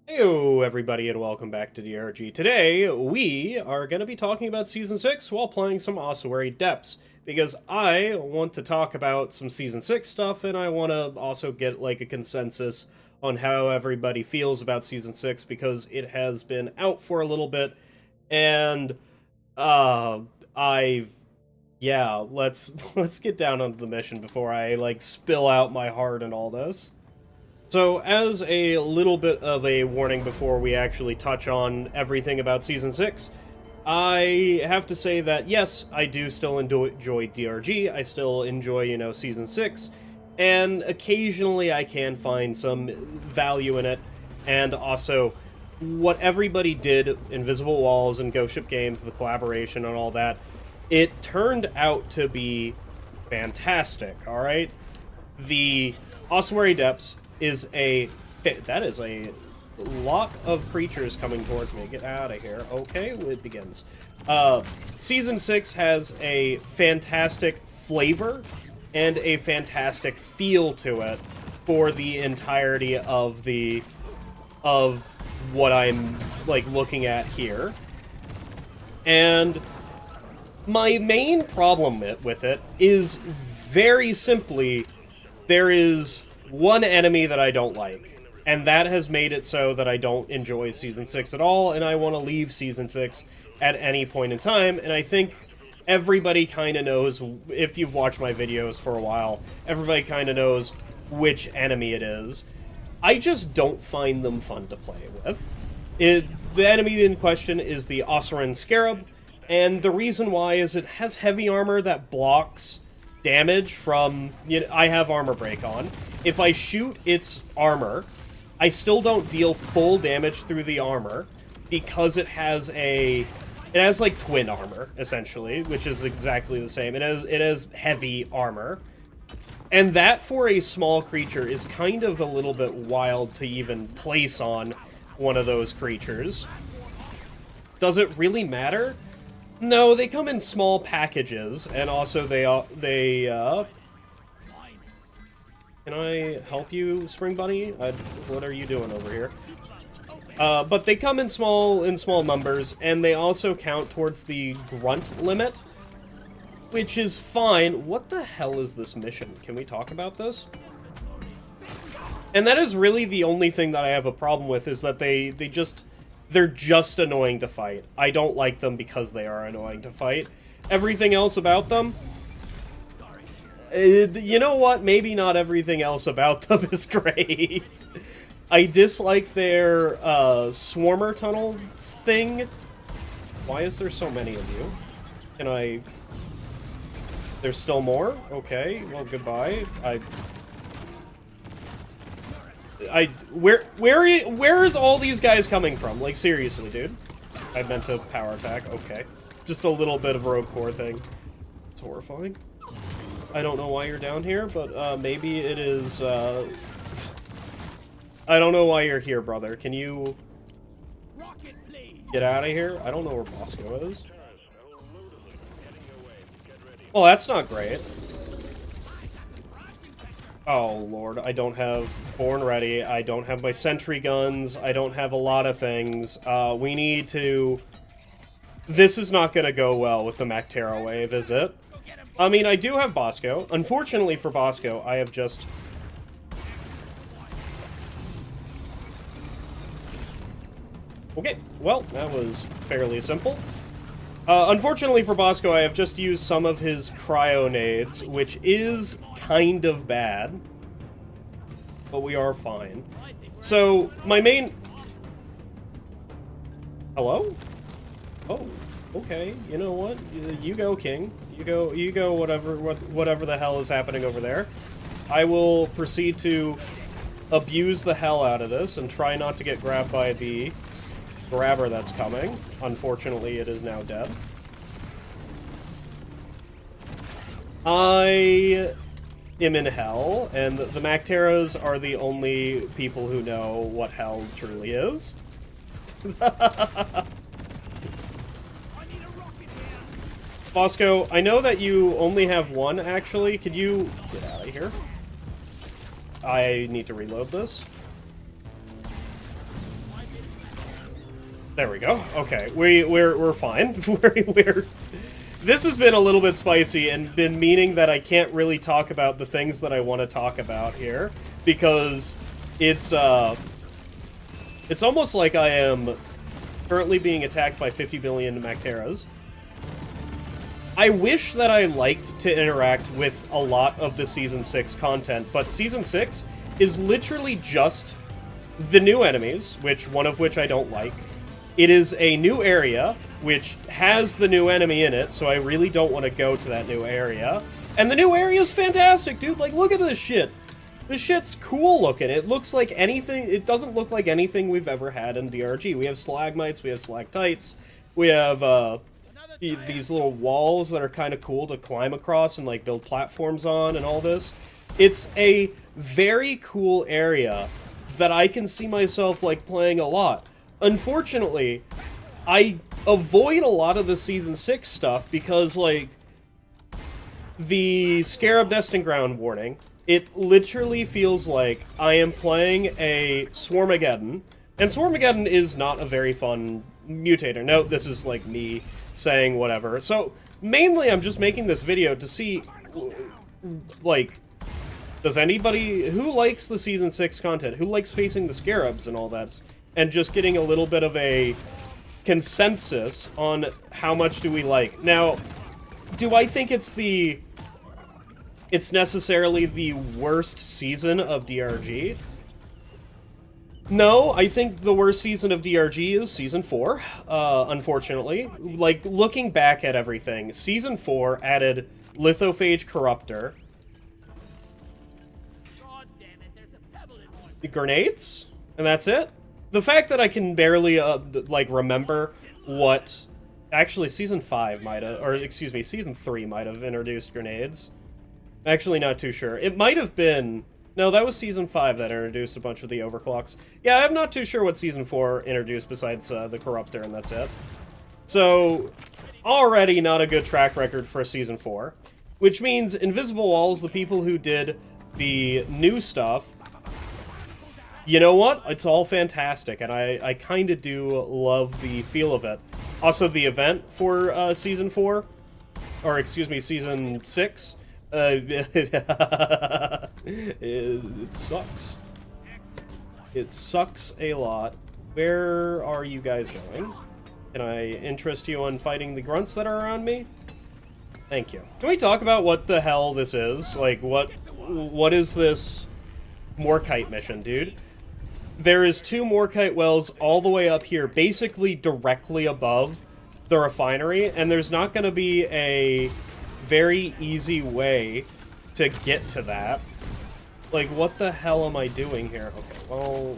Heyo everybody and welcome back to DRG. Today we are going to be talking about Season 6 while playing some Ossuary Depths, because I want to talk about some Season 6 stuff and I want to also get like a consensus on how everybody feels about Season 6 because it has been out for a little bit and I've yeah, let's get down onto the mission before I like spill out my heart and all this. So, as a little bit of a warning before we actually touch on everything about Season 6, I have to say that, yes, I do still enjoy DRG, I still enjoy, Season 6, and occasionally I can find some value in it, and also, what everybody did, Invisible Walls and Ghost Ship Games, the collaboration and all that, it turned out to be fantastic, alright? The Ossuary Depths is that is a lot of creatures coming towards me. Get out of here. Okay, it begins. Season 6 has a fantastic flavor and a fantastic feel to it for the entirety of what I'm like looking at here. And my main problem with it is very simply there is one enemy that I don't like, and that has made it so that I don't enjoy Season 6 at all, and I want to leave Season 6 at any point in time, and I think everybody kind of knows, if you've watched my videos for a while, everybody kind of knows which enemy it is. I just don't find them fun to play with. The enemy in question is the Ossuary Scarab, and the reason why is it has heavy armor that blocks damage from... I have armor break on. If I shoot its armor, I still don't deal full damage through the armor because it has like twin armor, essentially, which is exactly the same. It has heavy armor. And that, for a small creature, is kind of a little bit wild to even place on one of those creatures. Does it really matter? No, they come in small packages, and also Can I help you, Spring Bunny? What are you doing over here? But they come in small numbers, and they also count towards the grunt limit, which is fine. What the hell is this mission? Can we talk about this? And that is really the only thing that I have a problem with, is that they're just annoying to fight. I don't like them because they are annoying to fight. Everything else about them... you know what? Maybe not everything else about them is great. I dislike their swarmer tunnel thing. Why is there so many of you? Can I... There's still more? Okay, well, goodbye. Where is all these guys coming from? Like, seriously, dude. I meant to power attack. Okay. Just a little bit of a rogue core thing. It's horrifying. I don't know why you're down here, but maybe it is, I don't know why you're here, brother. Can you get out of here? I don't know where Bosco is. Well, that's not great. Oh, Lord. I don't have Born Ready. I don't have my sentry guns. I don't have a lot of things. We need to... This is not going to go well with the Mactera wave, is it? I mean, I do have Bosco. Unfortunately for Bosco, I have just... Okay, well, that was fairly simple. Unfortunately for Bosco, I have just used some of his cryo-nades, which is kind of bad. But we are fine. So, my main... Hello? Oh, okay. You know what? You go, King. You go, whatever the hell is happening over there. I will proceed to abuse the hell out of this and try not to get grabbed by the grabber that's coming. Unfortunately, it is now dead. I am in hell, and the Macteras are the only people who know what hell truly is. Bosco, I know that you only have one, actually. Could you get out of here? I need to reload this. There we go. Okay, we're fine. we're This has been a little bit spicy and been meaning that I can't really talk about the things that I want to talk about here because it's almost like I am currently being attacked by 50 billion Macteras. I wish that I liked to interact with a lot of the Season 6 content, but Season 6 is literally just the new enemies, one of which I don't like. It is a new area, which has the new enemy in it, so I really don't want to go to that new area. And the new area is fantastic, dude! Like, look at this shit! This shit's cool looking. It looks like anything... It doesn't look like anything we've ever had in DRG. We have stalagmites, we have stalactites, we have, these little walls that are kind of cool to climb across and, like, build platforms on and all this. It's a very cool area that I can see myself, like, playing a lot. Unfortunately, I avoid a lot of the Season 6 stuff because, like, the Scarab Nesting Ground warning, it literally feels like I am playing a Swarmageddon, and Swarmageddon is not a very fun mutator. Note, this is, like, me saying whatever. So, mainly I'm just making this video to see, like, does anybody... Who likes the Season 6 content? Who likes facing the Scarabs and all that? And just getting a little bit of a consensus on how much do we like. Now, do I think it's necessarily the worst season of DRG? No, I think the worst season of DRG is Season 4, unfortunately. Like, looking back at everything, Season 4 added Lithophage Corruptor. God damn it, there's a pebble in grenades? And that's it? The fact that I can barely, like, remember what... Actually, Season 5 might have... Or, excuse me, Season 3 might have introduced grenades. Actually, not too sure. It might have been... No, that was Season 5 that introduced a bunch of the overclocks. Yeah, I'm not too sure what Season 4 introduced besides the Corruptor, and that's it. So, already not a good track record for Season 4. Which means Invisible Walls, the people who did the new stuff... You know what? It's all fantastic, and I kind of do love the feel of it. Also, the event for Season 4, or excuse me, Season 6, it sucks. It sucks a lot. Where are you guys going? Can I interest you on fighting the grunts that are around me? Thank you. Can we talk about what the hell this is? Like, what is this Morkite mission, dude? There is 2 Morkite wells all the way up here, basically directly above the refinery, and there's not going to be a very easy way to get to that. Like, what the hell am I doing here? Okay, well...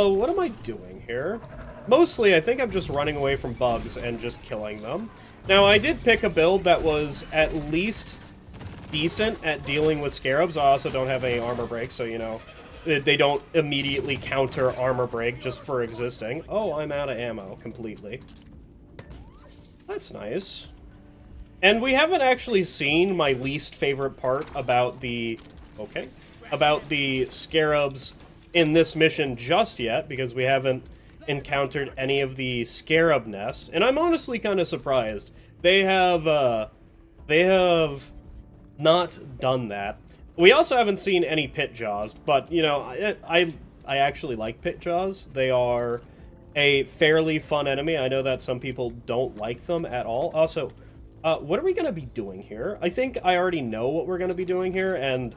what am I doing here? Mostly, I think I'm just running away from bugs and just killing them. Now, I did pick a build that was at least decent at dealing with scarabs. I also don't have any armor break, so, you know, they don't immediately counter armor break just for existing. Oh, I'm out of ammo completely. That's nice. And we haven't actually seen my least favorite part about the... Okay. About the scarabs in this mission just yet, because we haven't encountered any of the scarab nests. And I'm honestly kind of surprised. They have not done that. We also haven't seen any pit jaws, but, you know, I actually like pit jaws. They are a fairly fun enemy. I know that some people don't like them at all. Also, what are we going to be doing here? I think I already know what we're going to be doing here, and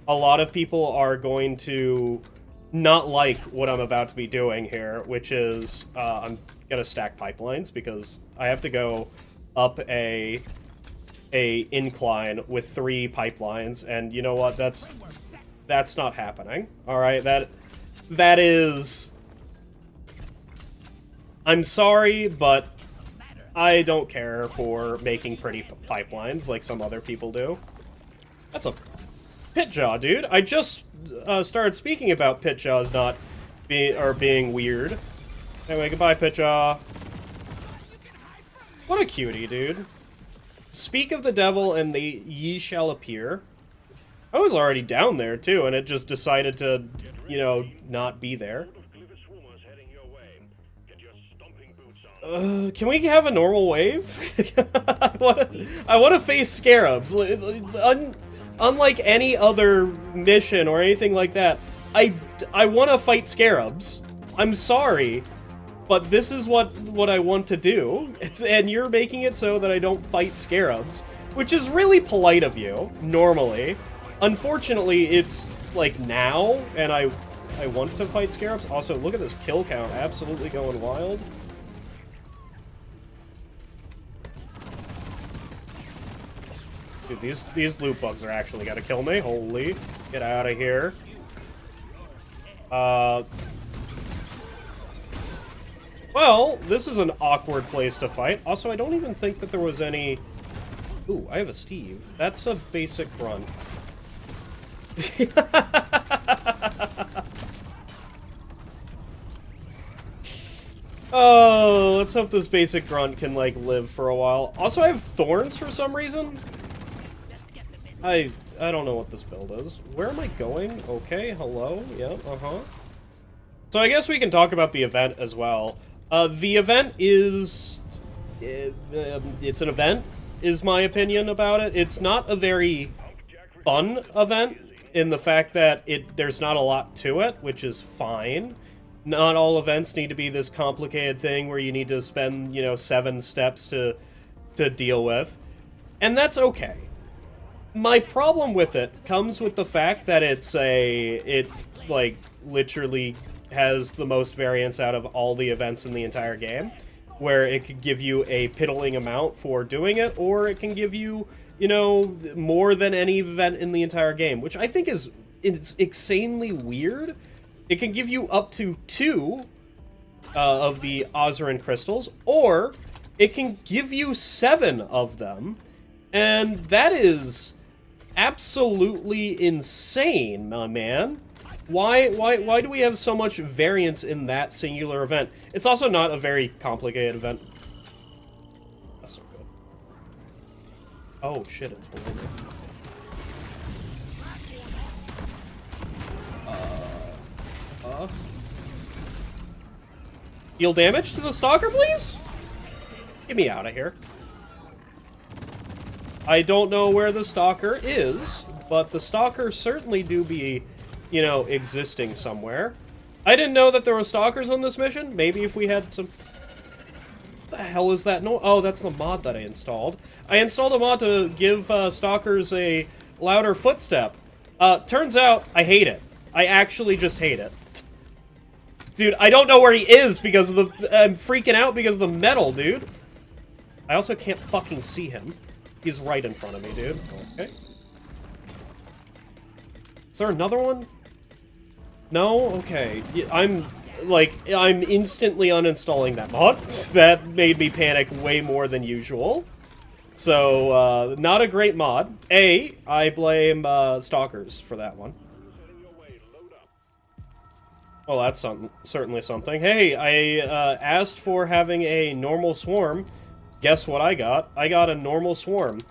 a lot of people are going to not like what I'm about to be doing here, which is I'm going to stack pipelines because I have to go up a incline with 3 pipelines, and you know what? That's not happening. All right, that is... I'm sorry, but I don't care for making pretty pipelines like some other people do. That's a pit jaw, dude. I just started speaking about pit jaws not being weird. Anyway, goodbye, pit jaw. What a cutie, dude. Speak of the devil and ye shall appear. I was already down there, too, and it just decided to, you know, not be there. Can we have a normal wave? I wanna face scarabs. Unlike any other mission or anything like that, I want to fight scarabs. I'm sorry, but this is what I want to do. And you're making it so that I don't fight scarabs, which is really polite of you, normally. Unfortunately, it's, like, now, and I want to fight scarabs. Also, look at this kill count, absolutely going wild. Dude, these loot bugs are actually gonna kill me. Holy. Get out of here. Well, this is an awkward place to fight. Also, I don't even think that there was any... Ooh, I have a Steve. That's a basic grunt. Oh, let's hope this basic grunt can, like, live for a while. Also, I have thorns for some reason. I don't know what this build is. Where am I going? Okay, hello. Yep, So I guess we can talk about the event as well. The event is... it's an event, is my opinion about it. It's not a very fun event in the fact that there's not a lot to it, which is fine. Not all events need to be this complicated thing where you need to spend, you know, 7 steps to deal with. And that's okay. My problem with it comes with the fact that it, like, literally has the most variance out of all the events in the entire game, where it could give you a piddling amount for doing it, or it can give you, you know, more than any event in the entire game, which I think is insanely weird. It can give you up to 2 of the Ozarin crystals, or it can give you 7 of them, and that is absolutely insane, my man. Why do we have so much variance in that singular event? It's also not a very complicated event. That's so good. Oh shit, it's below me. Deal damage to the Stalker, please? Get me out of here. I don't know where the Stalker is, but the Stalkers certainly do be, you know, existing somewhere. I didn't know that there were Stalkers on this mission. Maybe if we had some... What the hell is that? No, oh, that's the mod that I installed. I installed a mod to give Stalkers a louder footstep. Turns out, I hate it. I actually just hate it. Dude, I don't know where he is because of the... I'm freaking out because of the metal, dude. I also can't fucking see him. He's right in front of me, dude. Okay. Is there another one? No? Okay. I'm instantly uninstalling that mod. That made me panic way more than usual. So, not a great mod. I blame, Stalkers for that one. Well, that's certainly something. Hey, I asked for having a normal swarm. Guess what I got? I got a normal swarm.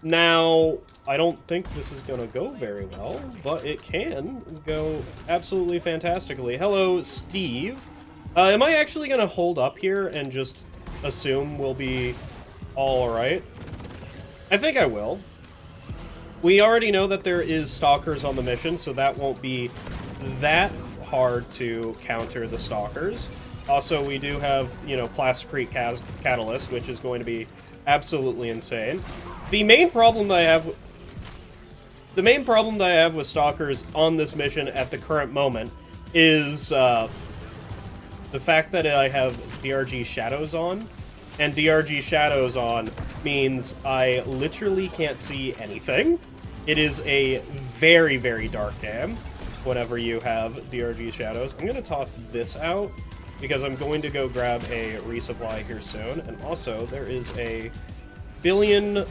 Now, I don't think this is gonna go very well, but it can go absolutely fantastically. Hello, Steve. Am I actually gonna hold up here and just assume we'll be all right? I think I will. We already know that there is Stalkers on the mission, so that won't be that hard to counter the Stalkers. Also, we do have, you know, Plasticrete Catalyst, which is going to be absolutely insane. The main problem that I have with Stalkers on this mission at the current moment is the fact that I have DRG Shadows on, and DRG Shadows on means I literally can't see anything. It is a very, very dark game whenever you have DRG Shadows. I'm going to toss this out, because I'm going to go grab a resupply here soon, and also there is a billion...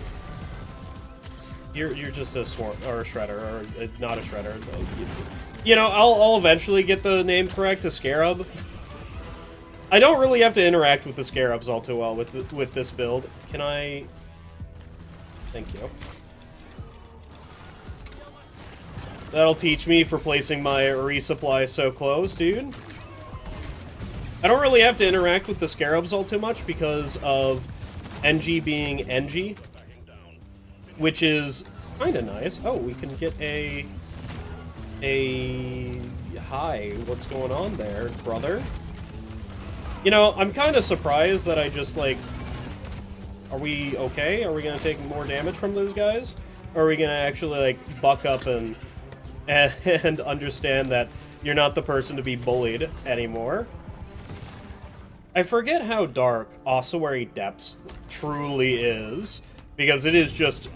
You're just a swarm or a shredder, or not a shredder. You know, I'll eventually get the name correct, a scarab. I don't really have to interact with the scarabs all too well with this build. Can I? Thank you. That'll teach me for placing my resupply so close, dude. I don't really have to interact with the scarabs all too much because of NG being NG, which is kind of nice. Oh, we can get a... Hi, what's going on there, brother? You know, I'm kind of surprised that I just, like... Are we okay? Are we going to take more damage from those guys? Or are we going to actually, like, buck up and understand that you're not the person to be bullied anymore? I forget how dark Ossuary Depths truly is, because it is just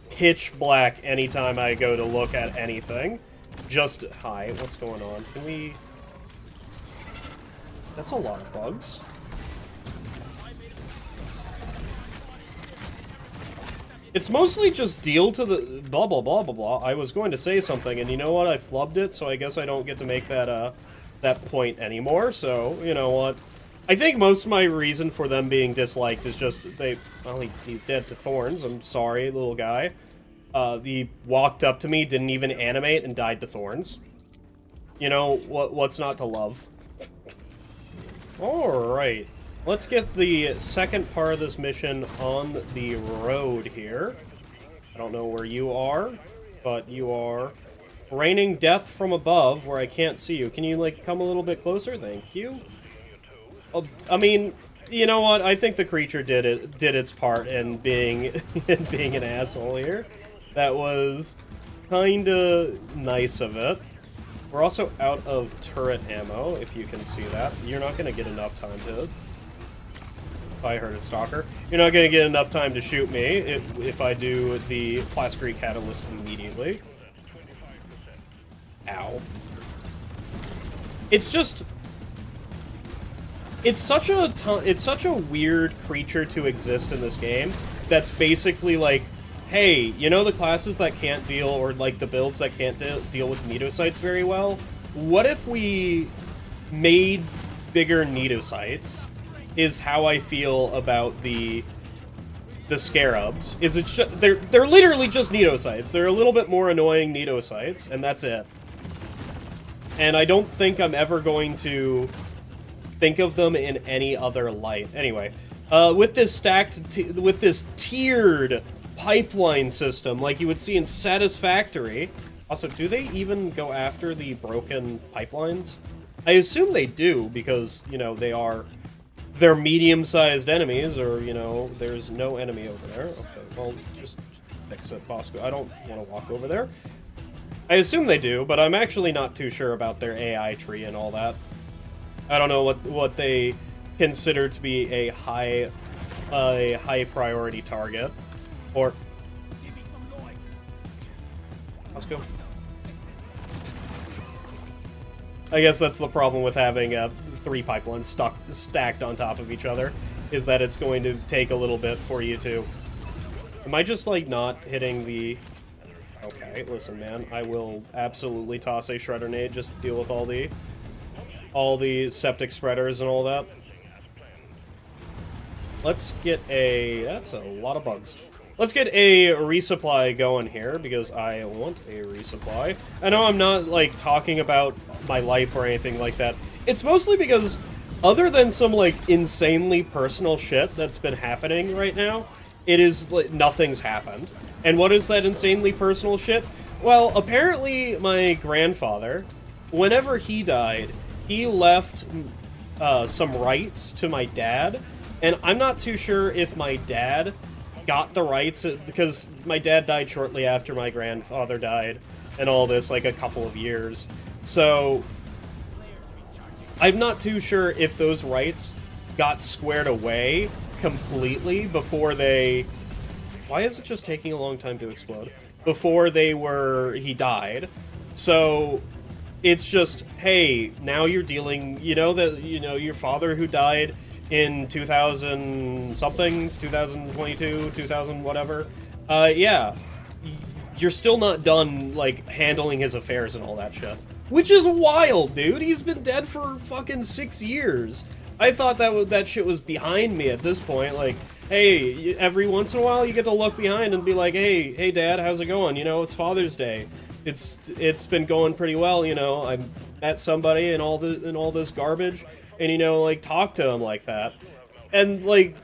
pitch black anytime I go to look at anything. Just... Hi, what's going on? Can we... That's a lot of bugs. It's mostly just deal to the... Blah, blah, blah, blah, blah. I was going to say something, and you know what? I flubbed it, so I guess I don't get to make that, that point anymore, so, you know what? I think most of my reason for them being disliked is just they... Well, he's dead to thorns. I'm sorry, little guy. He walked up to me, didn't even animate, and died to thorns. You know, what's not to love? Alright. Let's get the second part of this mission on the road here. I don't know where you are, but you are raining death from above where I can't see you. Can you, like, come a little bit closer? Thank you. I mean, you know what? I think the creature did its part in being being an asshole here. That was kinda nice of it. We're also out of turret ammo, if you can see that. You're not gonna get enough time to... I heard a stalker. You're not gonna get enough time to shoot me if I do the Plascrete Catalyst immediately. Ow. It's just... It's such a weird creature to exist in this game that's basically like, hey, you know the classes that can't deal, or like the builds that can't deal with Nidocytes very well? What if we made bigger Nidocytes? Is how I feel about the Scarabs. Is it they're literally just Nidocytes. They're a little bit more annoying Nidocytes, and that's it. And I don't think I'm ever going to think of them in any other light. Anyway, with this tiered pipeline system, like you would see in Satisfactory. Also, do they even go after the broken pipelines? I assume they do, because, you know, they're medium-sized enemies, or, you know, there's no enemy over there. Okay, well, just fix it, Bosco. I don't want to walk over there. I assume they do, but I'm actually not too sure about their AI tree and all that. I don't know what they consider to be a high priority target, or let's go. I guess that's the problem with having 3 pipelines stacked on top of each other, is that it's going to take a little bit for you to... Am I just, like, not hitting the... Okay, listen, man. I will absolutely toss a Shredder Nade just to deal with all the septic spreaders and all that. Let's get a... That's a lot of bugs. Let's get a resupply going here, because I want a resupply. I know I'm not, like, talking about my life or anything like that. It's mostly because, other than some, like, insanely personal shit that's been happening right now, it is, like, nothing's happened. And what is that insanely personal shit? Well, apparently my grandfather, whenever he died, he left some rights to my dad, and I'm not too sure if my dad got the rights, because my dad died shortly after my grandfather died, and all this, like, a couple of years. So, I'm not too sure if those rights got squared away completely before they... Why is it just taking a long time to explode? Before he died. So, it's just, hey, now you're dealing, your father who died in 2000-something, 2022, 2000 whatever, yeah, you're still not done, like, handling his affairs and all that shit. Which is wild, dude! He's been dead for fucking 6 years. I thought that shit was behind me at this point, like, hey, every once in a while you get to look behind and be like, hey, Dad, how's it going? You know, it's Father's Day. it's been going pretty well, you know. I met somebody and all this garbage, and you know, like, talk to them like that, and like,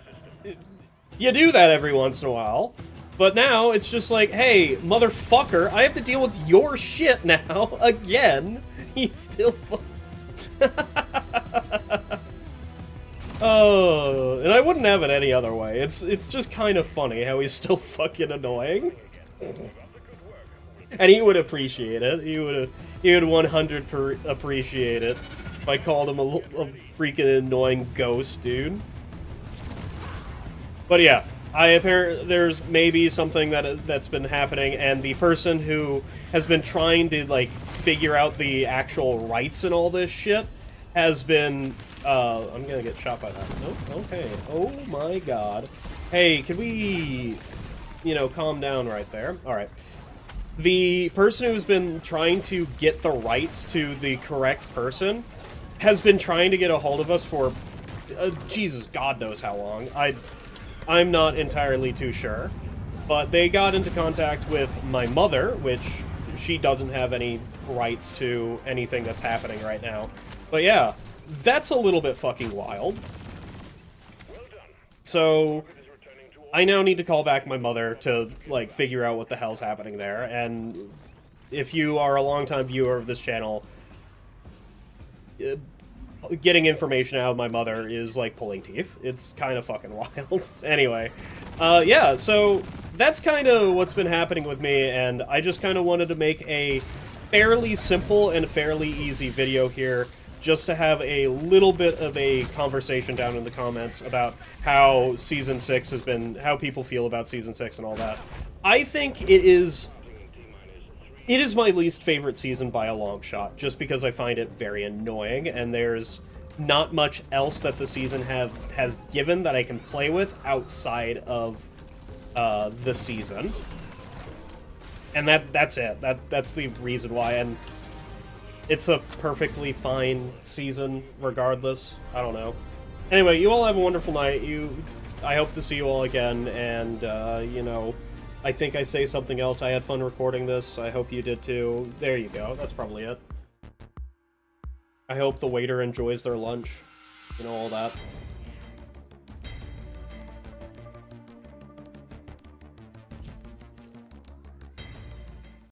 you do that every once in a while. But now it's just like, hey, motherfucker, I have to deal with your shit now again. He's still. Oh, and I wouldn't have it any other way. It's just kind of funny how he's still fucking annoying. And he would appreciate it. He would 100% appreciate it if I called him a freaking annoying ghost, dude. But yeah, there's maybe something that's been happening, and the person who has been trying to like figure out the actual rights and all this shit has been. I'm gonna get shot by that. Nope. Okay. Oh my god. Hey, can we, you know, calm down right there? All right. The person who's been trying to get the rights to the correct person has been trying to get a hold of us for, Jesus, God knows how long. I'm not entirely too sure, but they got into contact with my mother, which she doesn't have any rights to anything that's happening right now. But yeah, that's a little bit fucking wild. So I now need to call back my mother to, like, figure out what the hell's happening there, and if you are a longtime viewer of this channel, getting information out of my mother is like pulling teeth. It's kind of fucking wild. Anyway, yeah, so that's kind of what's been happening with me, and I just kind of wanted to make a fairly simple and fairly easy video here, just to have a little bit of a conversation down in the comments about how Season 6 has been, how people feel about Season 6 and all that. I think it is my least favorite season by a long shot, just because I find it very annoying, and there's not much else that the season has given that I can play with outside of the season. And that's it. That's the reason why, and it's a perfectly fine season regardless. I don't know. Anyway, you all have a wonderful night. I hope to see you all again, and you know, I think I say something else. I had fun recording this. I hope you did too. There you go. That's probably it. I hope the waiter enjoys their lunch. You know, all that.